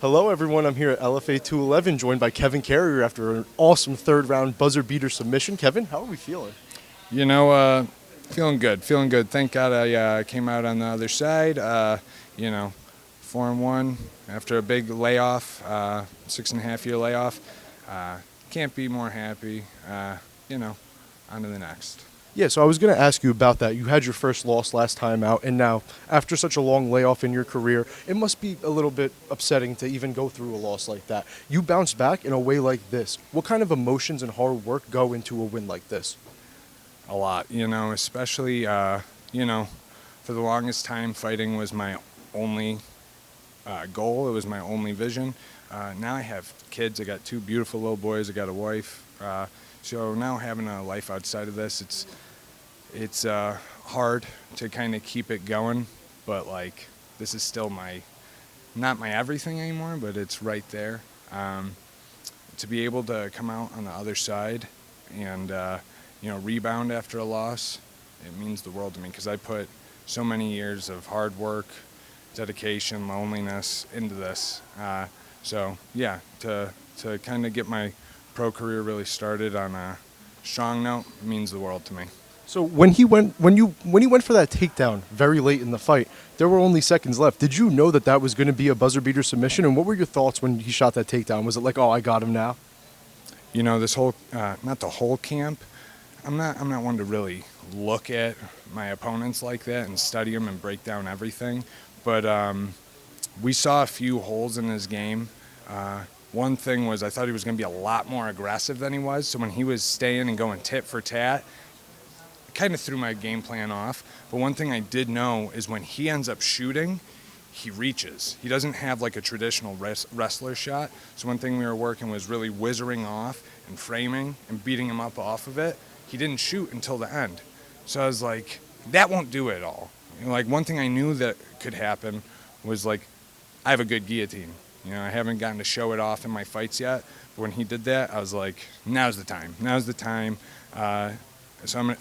Hello, everyone. I'm here at LFA 211, joined by Kevin Carrier after an awesome third-round buzzer-beater submission. Kevin, how are we feeling? Feeling good, feeling good. Thank God I came out on the other side. 4-1 after a big layoff, 6.5-year layoff. Can't be more happy. On to the next. Yeah, so I was going to ask you about that. You had your first loss last time out, and now, after such a long layoff in your career, it must be a little bit upsetting to even go through a loss like that. You bounced back in a way like this. What kind of emotions and hard work go into a win like this? A lot, especially, for the longest time, fighting was my only goal. It was my only vision. Now I have kids. I got 2 beautiful little boys. I got a wife. So now having a life outside of this, it's hard to kind of keep it going, but this is still not my everything anymore, but it's right there. To be able to come out on the other side and rebound after a loss, it means the world to me because I put so many years of hard work, dedication, loneliness into this. To kind of get my pro career really started on a strong note means the world to me. So when you went for that takedown very late in the fight, there were only seconds left. Did you know that was going to be a buzzer beater submission? And what were your thoughts when he shot that takedown? Was it like, oh, I got him now? This whole not the whole camp. I'm not one to really look at my opponents like that and study them and break down everything. But we saw a few holes in his game. One thing was I thought he was going to be a lot more aggressive than he was. So when he was staying and going tit for tat, it kind of threw my game plan off. But one thing I did know is when he ends up shooting, he reaches. He doesn't have like a traditional wrestler shot. So one thing we were working was really whizzering off and framing and beating him up off of it. He didn't shoot until the end. So I was like, that won't do it all. One thing I knew that could happen was I have a good guillotine. I haven't gotten to show it off in my fights yet, but when he did that, I was like, now's the time. Now's the time. So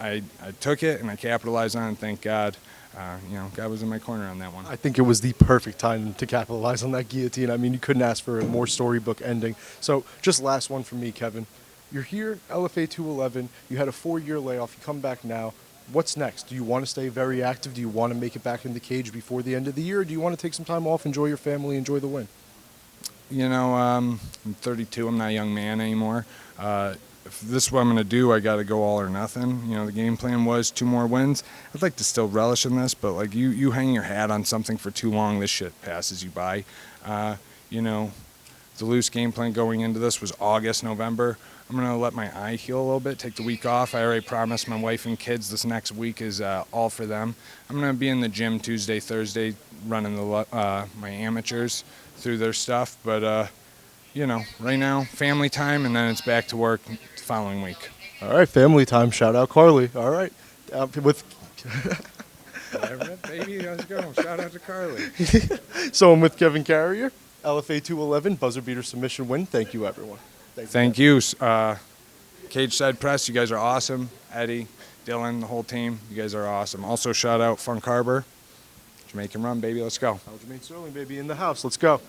I took it and I capitalized on it, and thank God. God was in my corner on that one. I think it was the perfect time to capitalize on that guillotine. I mean, you couldn't ask for a more storybook ending. So just last one from me, Kevin. You're here, LFA 211. You had a 4-year layoff. You come back now. What's next? Do you want to stay very active? Do you want to make it back in the cage before the end of the year? Or do you want to take some time off, enjoy your family, enjoy the win? I'm 32. I'm not a young man anymore. If this is what I'm going to do, I got to go all or nothing. The game plan was 2 more wins. I'd like to still relish in this, but you hang your hat on something for too long, this shit passes you by. The loose game plan going into this was August, November. I'm going to let my eye heal a little bit, take the week off. I already promised my wife and kids this next week is all for them. I'm going to be in the gym Tuesday, Thursday, running my amateurs through their stuff. But, right now, family time, and then it's back to work the following week. All right, family time. Shout out Carly. All right. Baby, let's go. Shout out to Carly. So I'm with Kevin Carrier, LFA 211, buzzer beater submission win. Thank you, everyone. Thank you. Cage Side Press, you guys are awesome. Eddie, Dylan, the whole team, you guys are awesome. Also, shout out Funk Harbor. Jamaican Rum, baby, let's go. Aljamain Sterling, baby, in the house. Let's go.